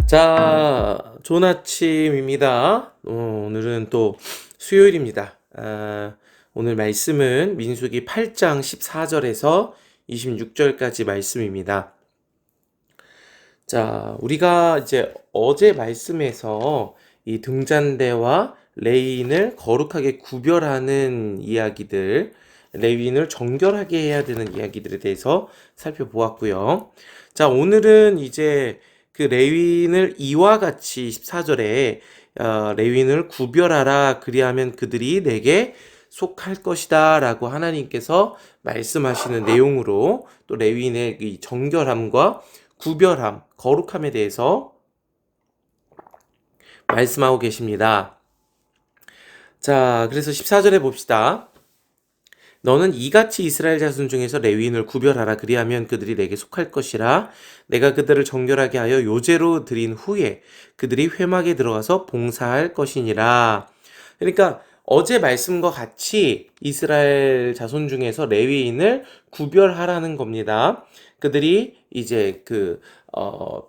자, 좋은 아침입니다. 오늘은 또 수요일입니다. 오늘 말씀은 민수기 8장 14절에서 26절까지 말씀입니다. 자, 우리가 이제 어제 말씀에서 이 등잔대와 레위인을 거룩하게 구별하는 이야기들, 레위인을 정결하게 해야 되는 이야기들에 대해서 살펴보았고요. 자, 오늘은 이제 그 레위인을 이와 같이 14절에 레위인을 구별하라, 그리하면 그들이 내게 속할 것이다 라고 하나님께서 말씀하시는 내용으로 또 레위인의 이 정결함과 구별함, 거룩함에 대해서 말씀하고 계십니다. 자, 그래서 14절에 봅시다. 너는 이같이 이스라엘 자손 중에서 레위인을 구별하라, 그리하면 그들이 내게 속할 것이라. 내가 그들을 정결하게 하여 요제로 드린 후에 그들이 회막에 들어가서 봉사할 것이니라. 그러니까 어제 말씀과 같이 이스라엘 자손 중에서 레위인을 구별하라는 겁니다. 그들이 이제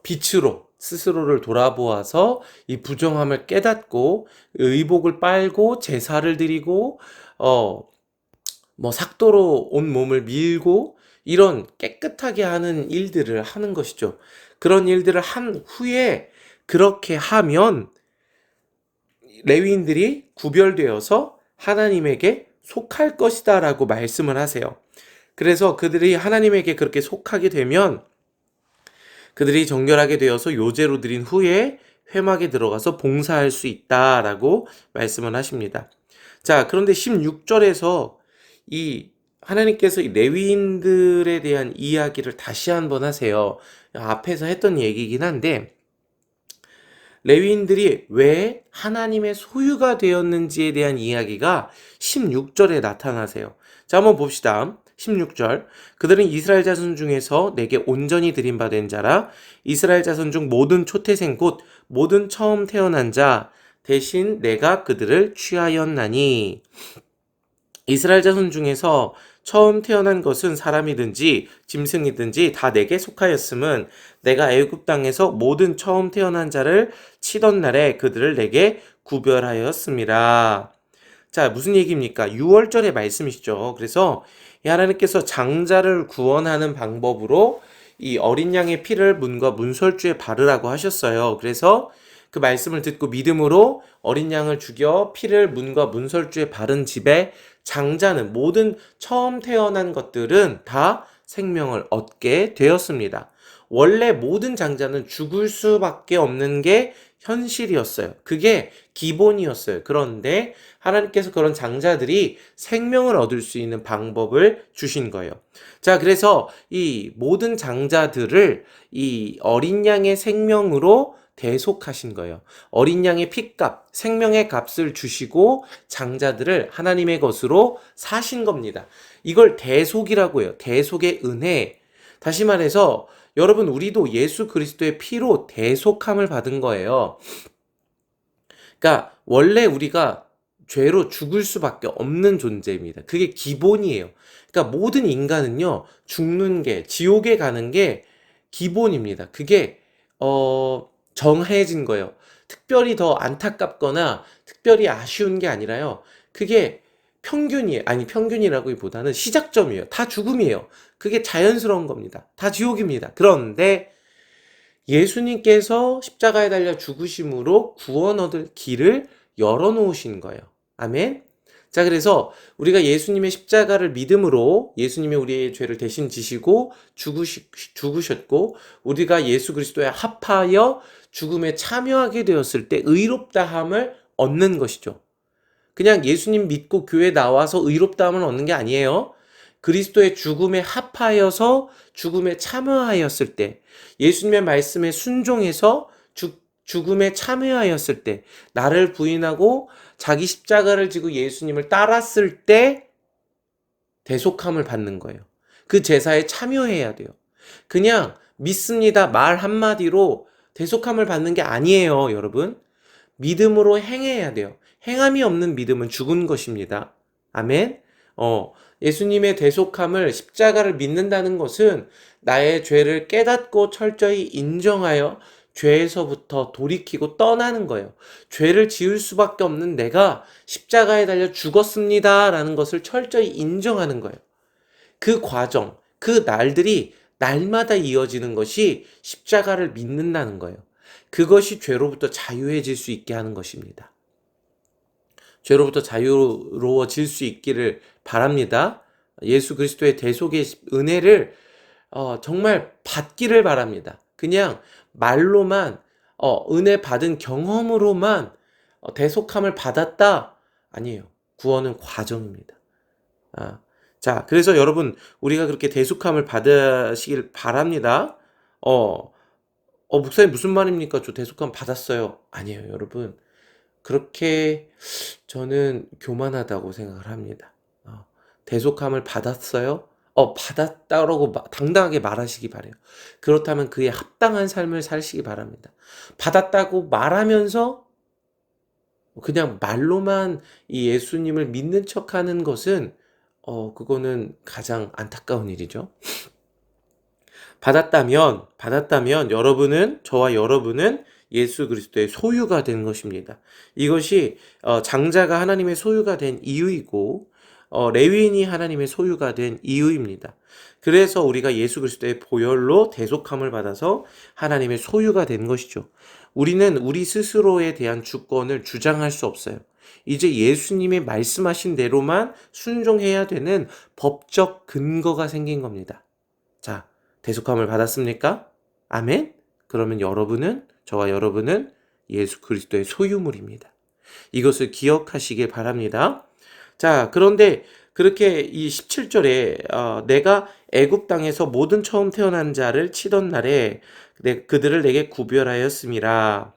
빛으로 스스로를 돌아보아서 이 부정함을 깨닫고 의복을 빨고 제사를 드리고 삭도로 온 몸을 밀고 이런 깨끗하게 하는 일들을 하는 것이죠. 그런 일들을 한 후에 그렇게 하면 레위인들이 구별되어서 하나님에게 속할 것이다 라고 말씀을 하세요. 그래서 그들이 하나님에게 그렇게 속하게 되면 그들이 정결하게 되어서 요제로 드린 후에 회막에 들어가서 봉사할 수 있다라고 말씀을 하십니다. 자, 그런데 16절에서 이 하나님께서 이 레위인들에 대한 이야기를 다시 한번 하세요. 앞에서 했던 얘기긴 한데 레위인들이 왜 하나님의 소유가 되었는지에 대한 이야기가 16절에 나타나세요. 자, 한번 봅시다. 16절. 그들은 이스라엘 자손 중에서 내게 온전히 드림받은 자라. 이스라엘 자손 중 모든 초태생 곧 모든 처음 태어난 자 대신 내가 그들을 취하였나니. 이스라엘 자손 중에서 처음 태어난 것은 사람이든지 짐승이든지 다 내게 속하였음은 내가 애굽 땅에서 모든 처음 태어난 자를 치던 날에 그들을 내게 구별하였습니다. 자, 무슨 얘기입니까? 6월절의 말씀이시죠. 그래서 하나님께서 장자를 구원하는 방법으로 이 어린 양의 피를 문과 문설주에 바르라고 하셨어요. 그래서 그 말씀을 듣고 믿음으로 어린 양을 죽여 피를 문과 문설주에 바른 집에 장자는 모든 처음 태어난 것들은 다 생명을 얻게 되었습니다. 원래 모든 장자는 죽을 수밖에 없는 게 현실이었어요. 그게 기본이었어요. 그런데 하나님께서 그런 장자들이 생명을 얻을 수 있는 방법을 주신 거예요. 자, 그래서 이 모든 장자들을 이 어린 양의 생명으로 대속하신 거예요. 어린 양의 핏값, 생명의 값을 주시고 장자들을 하나님의 것으로 사신 겁니다. 이걸 대속이라고 해요. 대속의 은혜. 다시 말해서 여러분, 우리도 예수 그리스도의 피로 대속함을 받은 거예요. 그러니까 원래 우리가 죄로 죽을 수밖에 없는 존재입니다. 그게 기본이에요. 그러니까 모든 인간은요, 죽는 게, 지옥에 가는 게 기본입니다. 그게 정해진 거예요. 특별히 더 안타깝거나 특별히 아쉬운 게 아니라요. 그게 평균이에요. 아니, 평균이라기보다는 시작점이에요. 다 죽음이에요. 그게 자연스러운 겁니다. 다 지옥입니다. 그런데 예수님께서 십자가에 달려 죽으심으로 구원 얻을 길을 열어놓으신 거예요. 아멘. 자, 그래서 우리가 예수님의 십자가를 믿음으로 예수님이 우리의 죄를 대신 지시고 죽으셨고 우리가 예수 그리스도에 합하여 죽음에 참여하게 되었을 때 의롭다함을 얻는 것이죠. 그냥 예수님 믿고 교회 나와서 의롭다함을 얻는 게 아니에요. 그리스도의 죽음에 합하여서 죽음에 참여하였을 때, 예수님의 말씀에 순종해서 죽음에 참여하였을 때, 나를 부인하고 자기 십자가를 지고 예수님을 따랐을 때 대속함을 받는 거예요. 그 제사에 참여해야 돼요. 그냥 믿습니다 말 한마디로 대속함을 받는 게 아니에요, 여러분. 믿음으로 행해야 돼요. 행함이 없는 믿음은 죽은 것입니다. 아멘. 예수님의 대속함을 십자가를 믿는다는 것은 나의 죄를 깨닫고 철저히 인정하여 죄에서부터 돌이키고 떠나는 거예요. 죄를 지을 수밖에 없는 내가 십자가에 달려 죽었습니다라는 것을 철저히 인정하는 거예요. 그 과정, 그 날들이 날마다 이어지는 것이 십자가를 믿는다는 거예요. 그것이 죄로부터 자유해질 수 있게 하는 것입니다. 죄로부터 자유로워질 수 있기를 바랍니다. 예수 그리스도의 대속의 은혜를 정말 받기를 바랍니다. 그냥 말로만 은혜 받은 경험으로만 대속함을 받았다 아니에요. 구원은 과정입니다. 자, 그래서 여러분 우리가 그렇게 대속함을 받으시길 바랍니다. 목사님 무슨 말입니까? 저 대속함 받았어요. 아니에요, 여러분. 그렇게 저는 교만하다고 생각을 합니다. 대속함을 받았어요? 받았다라고 당당하게 말하시기 바래요. 그렇다면 그에 합당한 삶을 사시기 바랍니다. 받았다고 말하면서 그냥 말로만 이 예수님을 믿는 척하는 것은 그거는 가장 안타까운 일이죠. 받았다면 저와 여러분은 예수 그리스도의 소유가 된 것입니다. 이것이 장자가 하나님의 소유가 된 이유이고 레위인이 하나님의 소유가 된 이유입니다. 그래서 우리가 예수 그리스도의 보혈로 대속함을 받아서 하나님의 소유가 된 것이죠. 우리는 우리 스스로에 대한 주권을 주장할 수 없어요. 이제 예수님이 말씀하신 대로만 순종해야 되는 법적 근거가 생긴 겁니다. 자, 대속함을 받았습니까? 아멘? 그러면 저와 여러분은 예수 그리스도의 소유물입니다. 이것을 기억하시길 바랍니다. 자, 그런데 그렇게 이 17절에 내가 애굽 땅에서 모든 처음 태어난 자를 치던 날에 그들을 내게 구별하였음이라.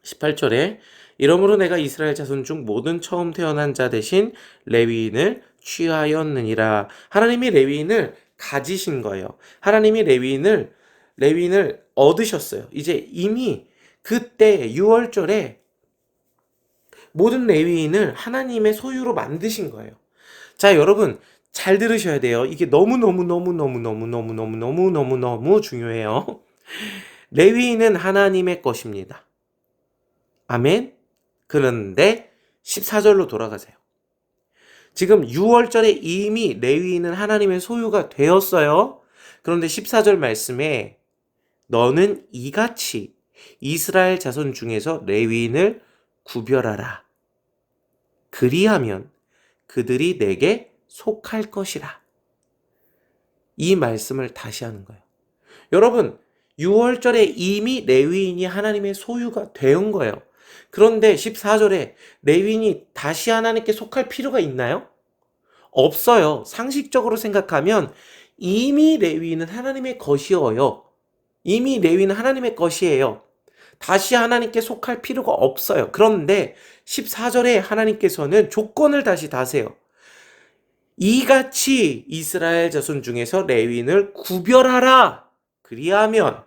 18절에 이러므로 내가 이스라엘 자손 중 모든 처음 태어난 자 대신 레위인을 취하였느니라. 하나님이 레위인을 가지신 거예요. 하나님이 레위인을 얻으셨어요. 이제 이미 그때 6월절에 모든 레위인을 하나님의 소유로 만드신 거예요. 자, 여러분 잘 들으셔야 돼요. 이게 너무 중요해요. 레위인은 하나님의 것입니다. 아멘. 그런데 14절로 돌아가세요. 지금 6월절에 이미 레위인은 하나님의 소유가 되었어요. 그런데 14절 말씀에 너는 이같이 이스라엘 자손 중에서 레위인을 구별하라. 그리하면 그들이 내게 속할 것이라. 이 말씀을 다시 하는 거예요. 여러분 6월절에 이미 레위인이 하나님의 소유가 된 거예요. 그런데 14절에 레위인이 다시 하나님께 속할 필요가 있나요? 없어요. 상식적으로 생각하면 이미 레위인은 하나님의 것이어요. 이미 레위인은 하나님의 것이에요. 다시 하나님께 속할 필요가 없어요. 그런데 14절에 하나님께서는 조건을 다시 다세요. 이같이 이스라엘 자손 중에서 레위인을 구별하라. 그리하면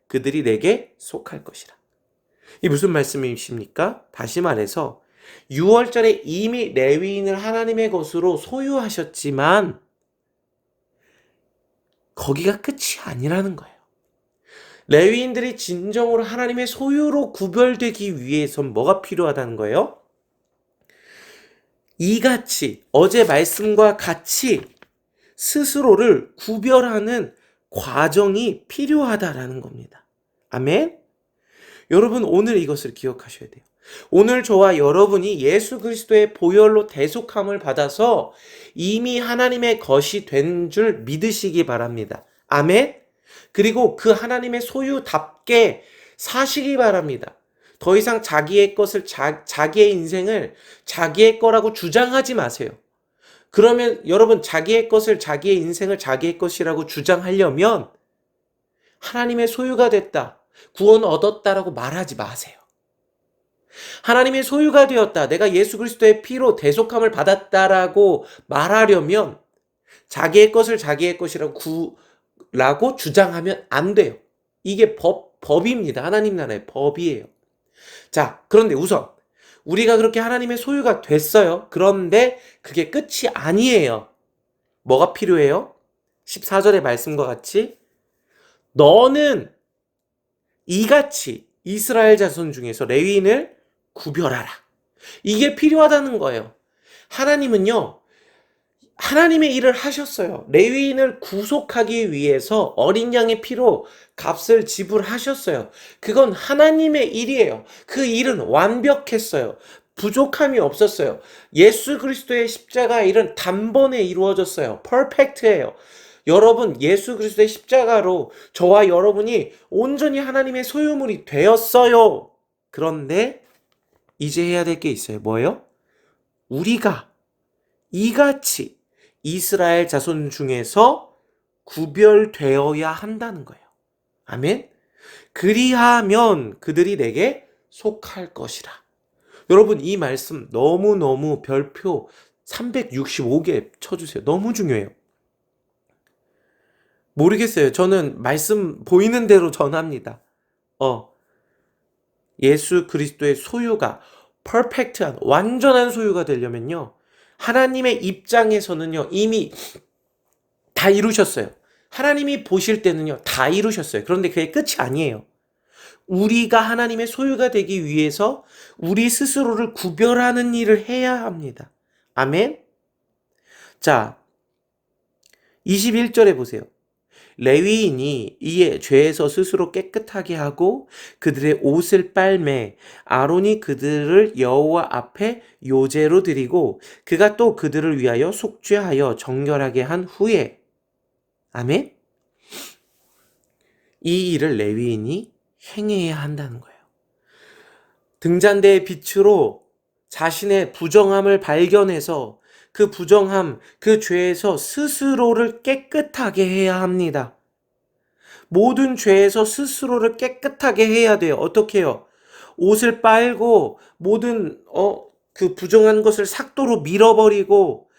그들이 내게 속할 것이라. 이 무슨 말씀이십니까? 다시 말해서 6월절에 이미 레위인을 하나님의 것으로 소유하셨지만 거기가 끝이 아니라는 거예요. 레위인들이 진정으로 하나님의 소유로 구별되기 위해선 뭐가 필요하다는 거예요? 이같이 어제 말씀과 같이 스스로를 구별하는 과정이 필요하다라는 겁니다. 아멘? 여러분 오늘 이것을 기억하셔야 돼요. 오늘 저와 여러분이 예수 그리스도의 보혈로 대속함을 받아서 이미 하나님의 것이 된 줄 믿으시기 바랍니다. 아멘? 그리고 그 하나님의 소유답게 사시기 바랍니다. 더 이상 자기의 것을 자기의 인생을 자기의 거라고 주장하지 마세요. 그러면 여러분 자기의 것을 자기의 인생을 자기의 것이라고 주장하려면 하나님의 소유가 됐다. 구원 얻었다라고 말하지 마세요. 하나님의 소유가 되었다. 내가 예수 그리스도의 피로 대속함을 받았다라고 말하려면 자기의 것을 자기의 것이라고 주장하면 안 돼요. 이게 법입니다. 하나님 나라의 법이에요. 자, 그런데 우선 우리가 그렇게 하나님의 소유가 됐어요. 그런데 그게 끝이 아니에요. 뭐가 필요해요? 14절의 말씀과 같이 너는 이같이 이스라엘 자손 중에서 레위인을 구별하라. 이게 필요하다는 거예요. 하나님은요, 하나님의 일을 하셨어요. 레위인을 구속하기 위해서 어린 양의 피로 값을 지불하셨어요. 그건 하나님의 일이에요. 그 일은 완벽했어요. 부족함이 없었어요. 예수 그리스도의 십자가 일은 단번에 이루어졌어요. 퍼펙트예요. 여러분, 예수 그리스도의 십자가로 저와 여러분이 온전히 하나님의 소유물이 되었어요. 그런데 이제 해야 될 게 있어요. 뭐예요? 우리가 이같이 이스라엘 자손 중에서 구별되어야 한다는 거예요. 아멘? 그리하면 그들이 내게 속할 것이라. 여러분, 이 말씀 너무너무 별표 365개 쳐주세요. 너무 중요해요. 모르겠어요. 저는 말씀 보이는 대로 전합니다. 예수 그리스도의 소유가 퍼펙트한 완전한 소유가 되려면요, 하나님의 입장에서는요 이미 다 이루셨어요. 하나님이 보실 때는요 다 이루셨어요. 그런데 그게 끝이 아니에요. 우리가 하나님의 소유가 되기 위해서 우리 스스로를 구별하는 일을 해야 합니다. 아멘. 자, 21절에 보세요. 레위인이 이에 죄에서 스스로 깨끗하게 하고 그들의 옷을 빨매 아론이 그들을 여호와 앞에 요제로 드리고 그가 또 그들을 위하여 속죄하여 정결하게 한 후에, 아멘? 이 일을 레위인이 행해야 한다는 거예요. 등잔대의 빛으로 자신의 부정함을 발견해서 그 부정함, 그 죄에서 스스로를 깨끗하게 해야 합니다. 모든 죄에서 스스로를 깨끗하게 해야 돼요. 어떻게 해요? 옷을 빨고 모든 그 부정한 것을 삭도로 밀어버리고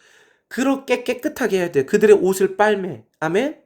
그렇게 깨끗하게 해야 돼요. 그들의 옷을 빨매. 아멘?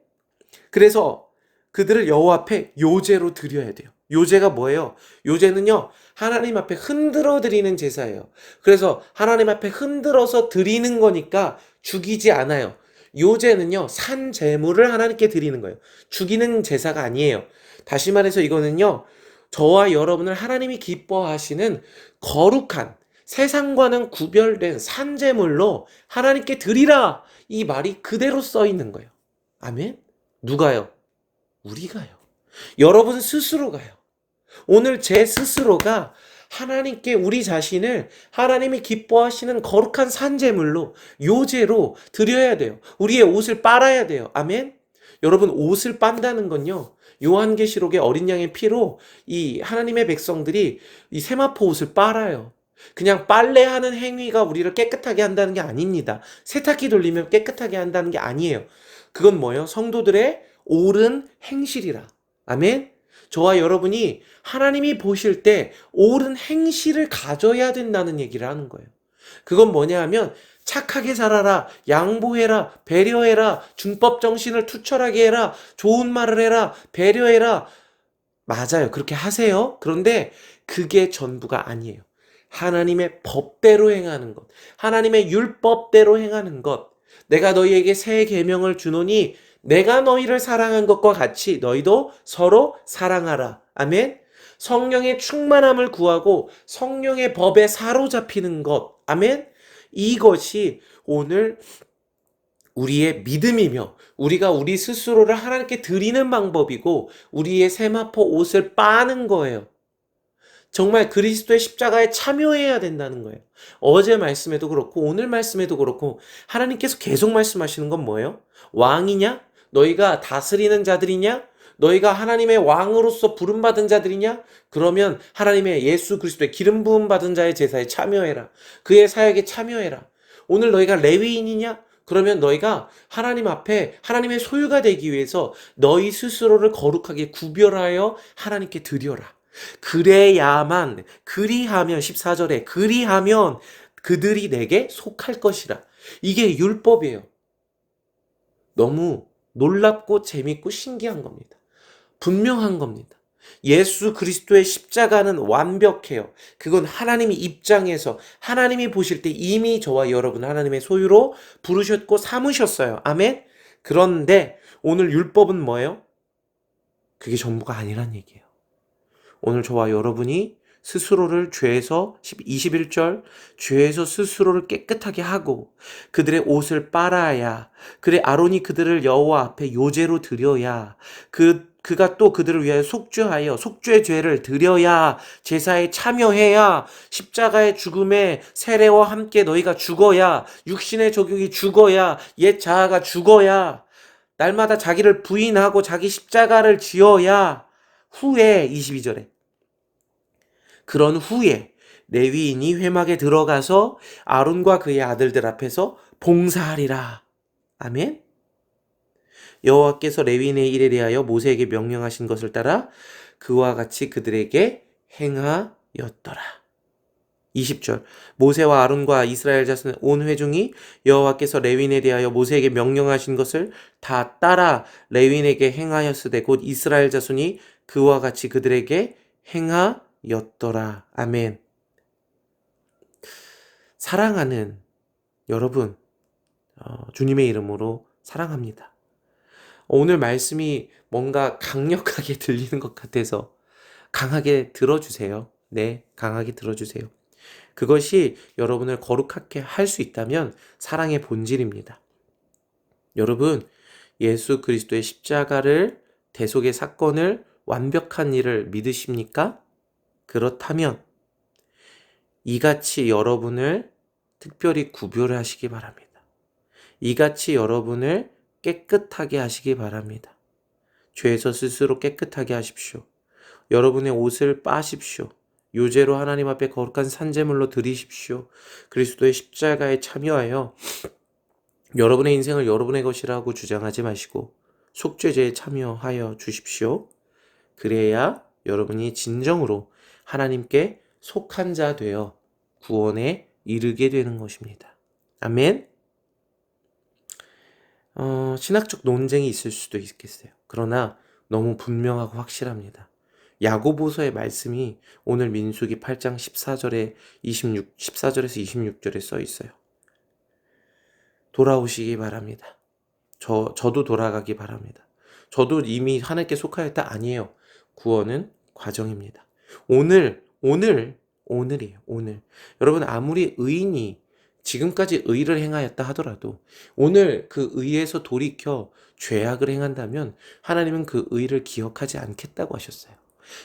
그래서 그들을 여호와 앞에 요제로 드려야 돼요. 요제가 뭐예요? 요제는요, 하나님 앞에 흔들어 드리는 제사예요. 그래서 하나님 앞에 흔들어서 드리는 거니까 죽이지 않아요. 요제는요, 산 제물을 하나님께 드리는 거예요. 죽이는 제사가 아니에요. 다시 말해서 이거는요, 저와 여러분을 하나님이 기뻐하시는 거룩한, 세상과는 구별된 산 제물로 하나님께 드리라. 이 말이 그대로 써 있는 거예요. 아멘? 누가요? 우리가요. 여러분 스스로가요. 오늘 제 스스로가 하나님께 우리 자신을 하나님이 기뻐하시는 거룩한 산제물로, 요제로 드려야 돼요. 우리의 옷을 빨아야 돼요. 아멘? 여러분, 옷을 빤다는 건요, 요한계시록의 어린 양의 피로 이 하나님의 백성들이 이 세마포 옷을 빨아요. 그냥 빨래하는 행위가 우리를 깨끗하게 한다는 게 아닙니다. 세탁기 돌리면 깨끗하게 한다는 게 아니에요. 그건 뭐예요? 성도들의 옳은 행실이라. 아멘? 저와 여러분이 하나님이 보실 때 옳은 행실을 가져야 된다는 얘기를 하는 거예요. 그건 뭐냐 하면 착하게 살아라, 양보해라, 배려해라, 준법 정신을 투철하게 해라, 좋은 말을 해라, 배려해라. 맞아요. 그렇게 하세요. 그런데 그게 전부가 아니에요. 하나님의 법대로 행하는 것, 하나님의 율법대로 행하는 것. 내가 너희에게 새 계명을 주노니 내가 너희를 사랑한 것과 같이 너희도 서로 사랑하라. 아멘. 성령의 충만함을 구하고 성령의 법에 사로잡히는 것. 아멘. 이것이 오늘 우리의 믿음이며 우리가 우리 스스로를 하나님께 드리는 방법이고 우리의 세마포 옷을 빠는 거예요. 정말 그리스도의 십자가에 참여해야 된다는 거예요. 어제 말씀에도 그렇고 오늘 말씀에도 그렇고 하나님께서 계속 말씀하시는 건 뭐예요? 왕이냐? 너희가 다스리는 자들이냐? 너희가 하나님의 왕으로서 부름받은 자들이냐? 그러면 하나님의 예수 그리스도의 기름 부음 받은 자의 제사에 참여해라. 그의 사역에 참여해라. 오늘 너희가 레위인이냐? 그러면 너희가 하나님 앞에 하나님의 소유가 되기 위해서 너희 스스로를 거룩하게 구별하여 하나님께 드려라. 그래야만, 그리하면 14절에 그리하면 그들이 내게 속할 것이라. 이게 율법이에요. 너무 놀랍고 재밌고 신기한 겁니다. 분명한 겁니다. 예수 그리스도의 십자가는 완벽해요. 그건 하나님이 입장에서 하나님이 보실 때 이미 저와 여러분 하나님의 소유로 부르셨고 삼으셨어요. 아멘. 그런데 오늘 율법은 뭐예요? 그게 전부가 아니란 얘기예요. 오늘 저와 여러분이 스스로를 죄에서 21절 죄에서 스스로를 깨끗하게 하고 그들의 옷을 빨아야, 그래 아론이 그들을 여호와 앞에 요제로 드려야, 그가 또 그들을 위하여 속죄하여 속죄 죄를 드려야, 제사에 참여해야, 십자가의 죽음에 세례와 함께 너희가 죽어야, 육신의 적용이 죽어야, 옛 자아가 죽어야, 날마다 자기를 부인하고 자기 십자가를 지어야, 후에 22절에 그런 후에 레위인이 회막에 들어가서 아론과 그의 아들들 앞에서 봉사하리라. 아멘. 여호와께서 레위인의 일에 대하여 모세에게 명령하신 것을 따라 그와 같이 그들에게 행하였더라. 20절 모세와 아론과 이스라엘 자손 온 회중이 여호와께서 레위인에 대하여 모세에게 명령하신 것을 다 따라 레위인에게 행하였으되 곧 이스라엘 자손이 그와 같이 그들에게 행하였더라. 아멘. 사랑하는 여러분, 주님의 이름으로 사랑합니다. 오늘 말씀이 뭔가 강력하게 들리는 것 같아서 강하게 들어주세요. 네, 강하게 들어주세요. 그것이 여러분을 거룩하게 할 수 있다면 사랑의 본질입니다. 여러분, 예수 그리스도의 십자가를, 대속의 사건을, 완벽한 일을 믿으십니까? 그렇다면 이같이 여러분을 특별히 구별하시기 바랍니다. 이같이 여러분을 깨끗하게 하시기 바랍니다. 죄에서 스스로 깨끗하게 하십시오. 여러분의 옷을 빠십시오. 요제로 하나님 앞에 거룩한 산제물로 드리십시오. 그리스도의 십자가에 참여하여 여러분의 인생을 여러분의 것이라고 주장하지 마시고 속죄제에 참여하여 주십시오. 그래야 여러분이 진정으로 하나님께 속한 자 되어 구원에 이르게 되는 것입니다. 아멘. 신학적 논쟁이 있을 수도 있겠어요. 그러나 너무 분명하고 확실합니다. 야고보서의 말씀이 오늘 민수기 8장 14절에서 26절에 써 있어요. 돌아오시기 바랍니다. 저도 돌아가기 바랍니다. 저도 이미 하나님께 속하였다 아니에요. 구원은 과정입니다. 오늘이에요. 오늘. 여러분 아무리 의인이 지금까지 의를 행하였다 하더라도 오늘 그 의에서 돌이켜 죄악을 행한다면 하나님은 그 의를 기억하지 않겠다고 하셨어요.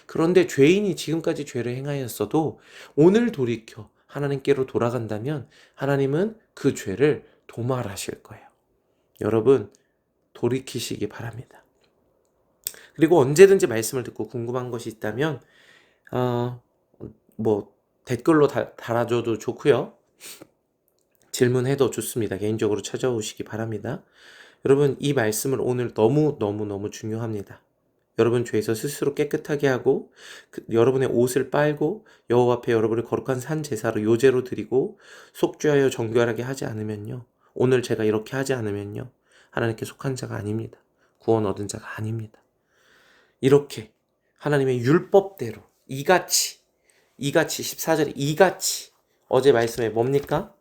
그런데 죄인이 지금까지 죄를 행하였어도 오늘 돌이켜 하나님께로 돌아간다면 하나님은 그 죄를 도말하실 거예요. 여러분 돌이키시기 바랍니다. 그리고 언제든지 말씀을 듣고 궁금한 것이 있다면 댓글로 달아줘도 좋고요. 질문해도 좋습니다. 개인적으로 찾아오시기 바랍니다. 여러분 이 말씀을 오늘 너무 중요합니다. 여러분 죄에서 스스로 깨끗하게 하고 여러분의 옷을 빨고 여호와 앞에 여러분을 거룩한 산 제사로 요제로 드리고 속죄하여 정결하게 하지 않으면요. 오늘 제가 이렇게 하지 않으면요. 하나님께 속한 자가 아닙니다. 구원 얻은 자가 아닙니다. 이렇게 하나님의 율법대로 이같이 14절에 이같이 어제 말씀에 뭡니까?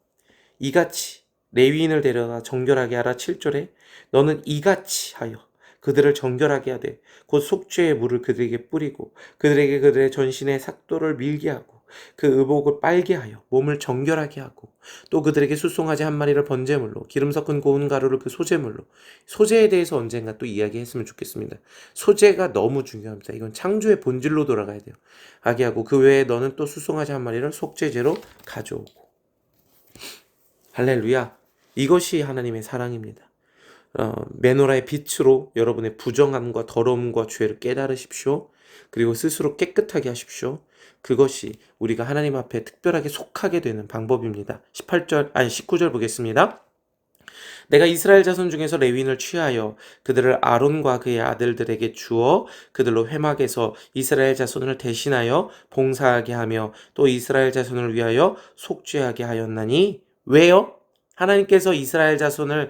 이같이 레위인을 데려가 정결하게 하라 7절에 너는 이같이 하여 그들을 정결하게 하되 곧 속죄의 물을 그들에게 뿌리고 그들에게 그들의 전신에 삭도를 밀게 하고 그 의복을 빨게 하여 몸을 정결하게 하고 또 그들에게 수송아지 한 마리를 번제물로 기름 섞은 고운 가루를 그 소제물로. 소제에 대해서 언젠가 또 이야기했으면 좋겠습니다. 소제가 너무 중요합니다. 이건 창조의 본질로 돌아가야 돼요. 하게 하고 그 외에 너는 또 수송아지 한 마리를 속죄제로 가져오고. 할렐루야. 이것이 하나님의 사랑입니다. 메노라의 빛으로 여러분의 부정함과 더러움과 죄를 깨달으십시오. 그리고 스스로 깨끗하게 하십시오. 그것이 우리가 하나님 앞에 특별하게 속하게 되는 방법입니다. 19절 보겠습니다. 내가 이스라엘 자손 중에서 레위인을 취하여 그들을 아론과 그의 아들들에게 주어 그들로 회막에서 이스라엘 자손을 대신하여 봉사하게 하며 또 이스라엘 자손을 위하여 속죄하게 하였나니. 왜요? 하나님께서 이스라엘 자손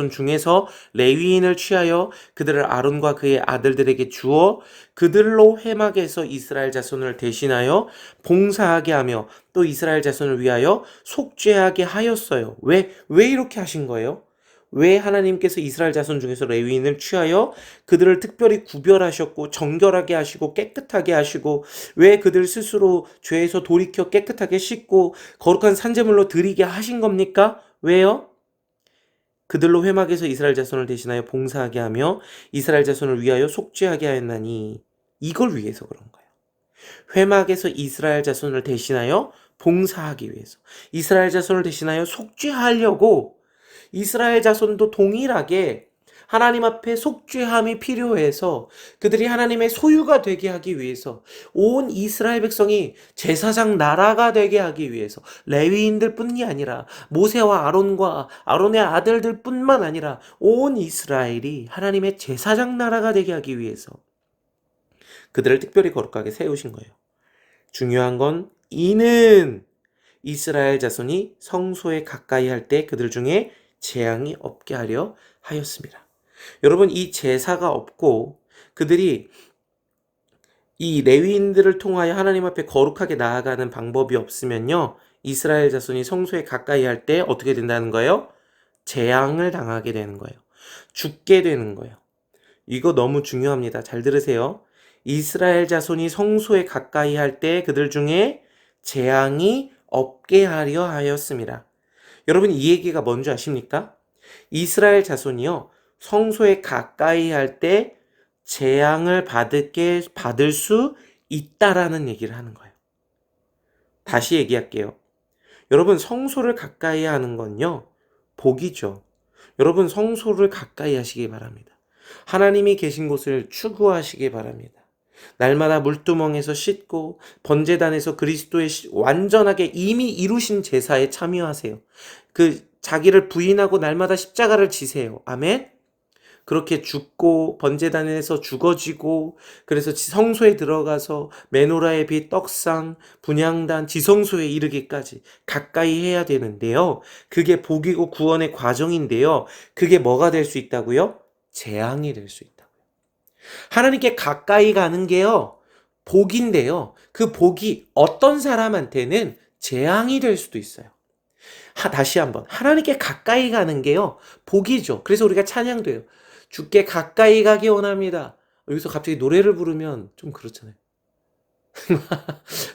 중에서 레위인을 취하여 그들을 아론과 그의 아들들에게 주어 그들로 회막에서 이스라엘 자손을 대신하여 봉사하게 하며 또 이스라엘 자손을 위하여 속죄하게 하였어요. 왜 이렇게 하신 거예요? 왜 하나님께서 이스라엘 자손 중에서 레위인을 취하여 그들을 특별히 구별하셨고 정결하게 하시고 깨끗하게 하시고 왜 그들 스스로 죄에서 돌이켜 깨끗하게 씻고 거룩한 산제물로 드리게 하신 겁니까? 왜요? 그들로 회막에서 이스라엘 자손을 대신하여 봉사하게 하며 이스라엘 자손을 위하여 속죄하게 하였나니 이걸 위해서 그런 거예요. 회막에서 이스라엘 자손을 대신하여 봉사하기 위해서 이스라엘 자손을 대신하여 속죄하려고 이스라엘 자손도 동일하게 하나님 앞에 속죄함이 필요해서 그들이 하나님의 소유가 되게 하기 위해서 온 이스라엘 백성이 제사장 나라가 되게 하기 위해서 레위인들 뿐이 아니라 모세와 아론과 아론의 아들들 뿐만 아니라 온 이스라엘이 하나님의 제사장 나라가 되게 하기 위해서 그들을 특별히 거룩하게 세우신 거예요. 중요한 건 이는 이스라엘 자손이 성소에 가까이 할 때 그들 중에 재앙이 없게 하려 하였습니다. 여러분, 이 제사가 없고 그들이 이 레위인들을 통하여 하나님 앞에 거룩하게 나아가는 방법이 없으면요, 이스라엘 자손이 성소에 가까이 할 때 어떻게 된다는 거예요? 재앙을 당하게 되는 거예요. 죽게 되는 거예요. 이거 너무 중요합니다. 잘 들으세요. 이스라엘 자손이 성소에 가까이 할 때 그들 중에 재앙이 없게 하려 하였습니다. 여러분, 이 얘기가 뭔지 아십니까? 이스라엘 자손이요, 성소에 가까이 할 때 재앙을 받을 수 있다라는 얘기를 하는 거예요. 다시 얘기할게요. 여러분, 성소를 가까이 하는 건요, 복이죠. 여러분, 성소를 가까이 하시기 바랍니다. 하나님이 계신 곳을 추구하시기 바랍니다. 날마다 물두멍에서 씻고 번제단에서 그리스도의 완전하게 이미 이루신 제사에 참여하세요. 자기를 부인하고 날마다 십자가를 지세요. 아멘. 그렇게 죽고 번제단에서 죽어지고 그래서 성소에 들어가서 메노라의 빛, 떡상, 분향단, 지성소에 이르기까지 가까이 해야 되는데요. 그게 복이고 구원의 과정인데요. 그게 뭐가 될 수 있다고요? 재앙이 될 수 있다고요. 하나님께 가까이 가는 게요, 복인데요. 그 복이 어떤 사람한테는 재앙이 될 수도 있어요. 다시 한번, 하나님께 가까이 가는 게요, 복이죠. 그래서 우리가 찬양도 해요. 주께 가까이 가기 원합니다. 여기서 갑자기 노래를 부르면 좀 그렇잖아요.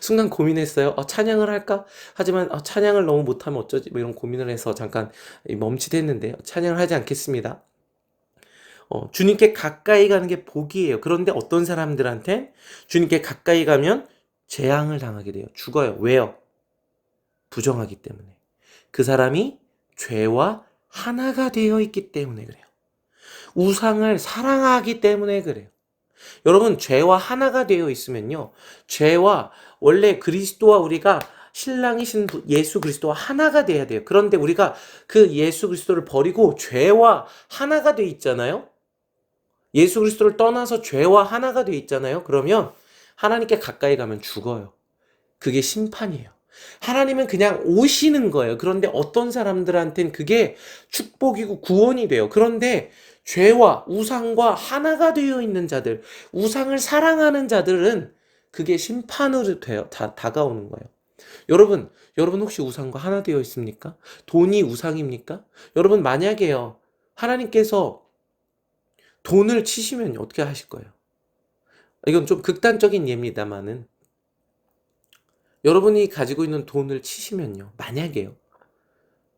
순간 고민했어요. 찬양을 할까? 하지만 찬양을 너무 못하면 어쩌지? 뭐 이런 고민을 해서 잠깐 멈칫했는데 찬양을 하지 않겠습니다. 주님께 가까이 가는 게 복이에요. 그런데 어떤 사람들한테 주님께 가까이 가면 재앙을 당하게 돼요. 죽어요. 왜요? 부정하기 때문에. 그 사람이 죄와 하나가 되어 있기 때문에 그래요. 우상을 사랑하기 때문에 그래요. 여러분, 죄와 하나가 되어 있으면요, 죄와 원래 그리스도와 우리가 신랑이신 예수 그리스도와 하나가 돼야 돼요. 그런데 우리가 그 예수 그리스도를 버리고 죄와 하나가 돼 있잖아요. 예수 그리스도를 떠나서 죄와 하나가 돼 있잖아요. 그러면 하나님께 가까이 가면 죽어요. 그게 심판이에요. 하나님은 그냥 오시는 거예요. 그런데 어떤 사람들한테는 그게 축복이고 구원이 돼요. 그런데 죄와 우상과 하나가 되어 있는 자들, 우상을 사랑하는 자들은 그게 심판으로 다가오는 거예요. 여러분 혹시 우상과 하나 되어 있습니까? 돈이 우상입니까? 여러분, 만약에요, 하나님께서 돈을 치시면 어떻게 하실 거예요? 이건 좀 극단적인 예입니다만은, 여러분이 가지고 있는 돈을 치시면요, 만약에요,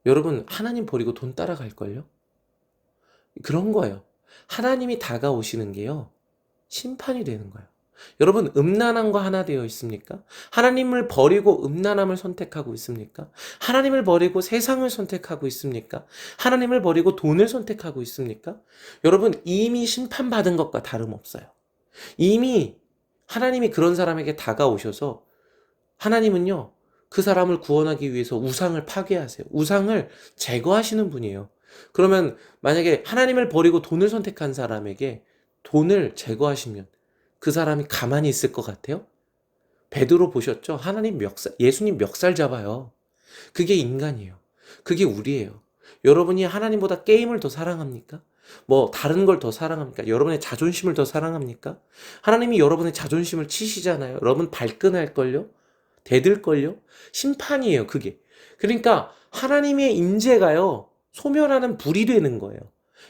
여러분 하나님 버리고 돈 따라갈걸요? 그런 거예요. 하나님이 다가오시는 게요, 심판이 되는 거예요. 여러분, 음란함과 하나 되어 있습니까? 하나님을 버리고 음란함을 선택하고 있습니까? 하나님을 버리고 세상을 선택하고 있습니까? 하나님을 버리고 돈을 선택하고 있습니까? 여러분, 이미 심판받은 것과 다름없어요. 이미 하나님이 그런 사람에게 다가오셔서 하나님은요, 그 사람을 구원하기 위해서 우상을 파괴하세요. 우상을 제거하시는 분이에요. 그러면 만약에 하나님을 버리고 돈을 선택한 사람에게 돈을 제거하시면 그 사람이 가만히 있을 것 같아요? 베드로 보셨죠? 예수님 멱살 잡아요. 그게 인간이에요. 그게 우리예요. 여러분이 하나님보다 게임을 더 사랑합니까? 뭐 다른 걸 더 사랑합니까? 여러분의 자존심을 더 사랑합니까? 하나님이 여러분의 자존심을 치시잖아요. 여러분 발끈할걸요? 대들걸요? 심판이에요, 그게. 그러니까 하나님의 임재가요, 소멸하는 불이 되는 거예요.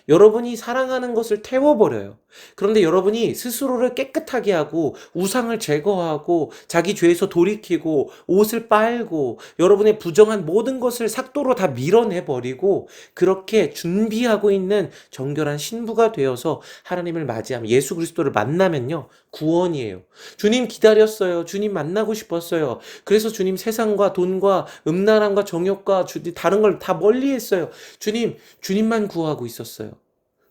여러분이 사랑하는 것을 태워버려요. 그런데 여러분이 스스로를 깨끗하게 하고 우상을 제거하고 자기 죄에서 돌이키고 옷을 빨고 여러분의 부정한 모든 것을 삭도로 다 밀어내버리고 그렇게 준비하고 있는 정결한 신부가 되어서 하나님을 맞이하면 예수 그리스도를 만나면요. 구원이에요. 주님 기다렸어요. 주님 만나고 싶었어요. 그래서 주님 세상과 돈과 음란함과 정욕과 다른 걸 다 멀리했어요. 주님만 구하고 있었어요.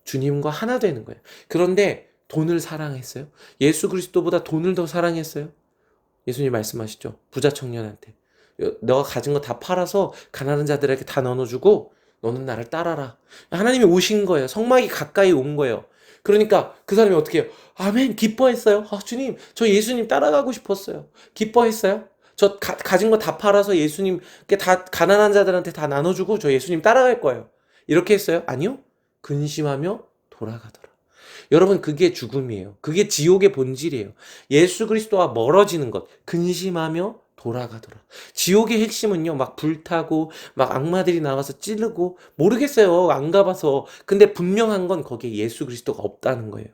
주님과 하나 되는 거예요. 그런데 돈을 사랑했어요? 예수 그리스도보다 돈을 더 사랑했어요? 예수님 말씀하시죠. 부자 청년한테. 너가 가진 거 다 팔아서 가난한 자들에게 다 나눠주고 너는 나를 따라라. 하나님이 오신 거예요. 성막이 가까이 온 거예요. 그러니까 그 사람이 어떻게 해요? 아멘. 기뻐했어요. 주님, 저 예수님 따라가고 싶었어요. 기뻐했어요? 저 가진 거 다 팔아서 예수님께 다 가난한 자들한테 다 나눠주고 저 예수님 따라갈 거예요. 이렇게 했어요? 아니요. 근심하며 돌아가더라. 여러분, 그게 죽음이에요. 그게 지옥의 본질이에요. 예수 그리스도와 멀어지는 것, 근심하며 돌아가더라. 지옥의 핵심은요, 막 불타고, 막 악마들이 나와서 찌르고, 모르겠어요. 안 가봐서. 근데 분명한 건 거기에 예수 그리스도가 없다는 거예요.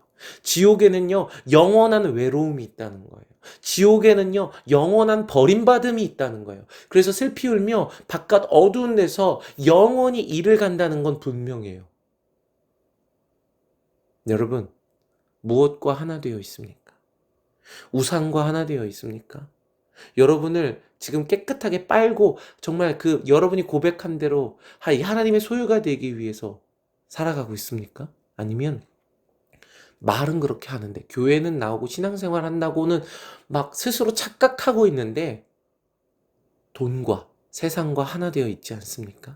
지옥에는요, 영원한 외로움이 있다는 거예요. 지옥에는요, 영원한 버림받음이 있다는 거예요. 그래서 슬피 울며 바깥 어두운 데서 영원히 이를 간다는 건 분명해요. 여러분, 무엇과 하나 되어 있습니까? 우상과 하나 되어 있습니까? 여러분을 지금 깨끗하게 빨고 정말 그 여러분이 고백한 대로 하나님의 소유가 되기 위해서 살아가고 있습니까? 아니면 말은 그렇게 하는데 교회는 나오고 신앙생활 한다고는 막 스스로 착각하고 있는데 돈과 세상과 하나 되어 있지 않습니까?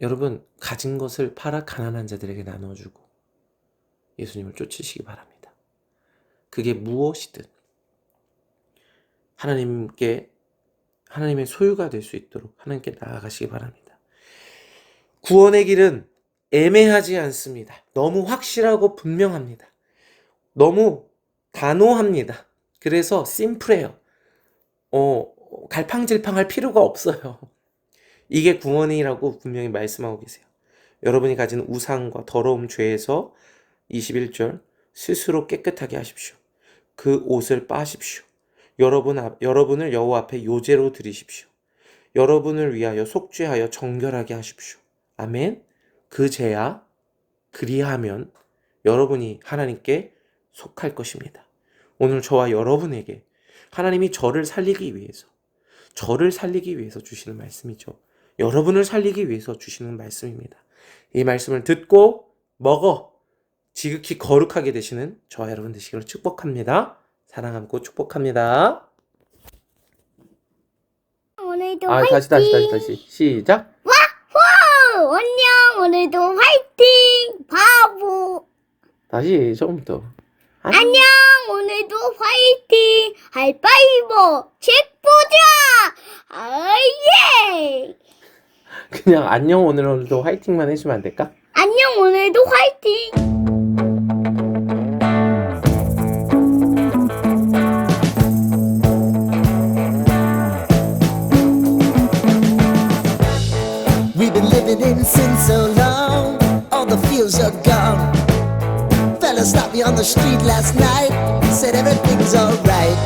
여러분, 가진 것을 팔아 가난한 자들에게 나눠주고 예수님을 쫓으시기 바랍니다. 그게 무엇이든 하나님의 소유가 될 수 있도록 하나님께 나아가시기 바랍니다. 구원의 길은 애매하지 않습니다. 너무 확실하고 분명합니다. 너무 단호합니다. 그래서 심플해요. 갈팡질팡할 필요가 없어요. 이게 구원이라고 분명히 말씀하고 계세요. 여러분이 가진 우상과 더러움 죄에서 21절 스스로 깨끗하게 하십시오. 그 옷을 빠십시오. 여러분을 여호와 앞에 요제로 드리십시오. 여러분을 위하여 속죄하여 정결하게 하십시오. 아멘. 그 죄야 그리하면 여러분이 하나님께 속할 것입니다. 오늘 저와 여러분에게 하나님이 저를 살리기 위해서 주시는 말씀이죠. 여러분을 살리기 위해서 주시는 말씀입니다. 이 말씀을 듣고 먹어 지극히 거룩하게 되시는 저와 여러분 되시기를 축복합니다. 사랑 안고 축복합니다. 오늘도 화이팅! 다시 시작. 와호! 안녕! 오늘도 화이팅! 바보! 다시 처음부터. 안녕! 오늘도 화이팅! 하이파이브! 책 보자! 아예! 그냥 안녕 오늘도 화이팅만 해주면 안 될까? 안녕! 오늘도 화이팅! We've been living in sin so long, all the feels are gone. Fella stopped me on the street last night, said everything's alright.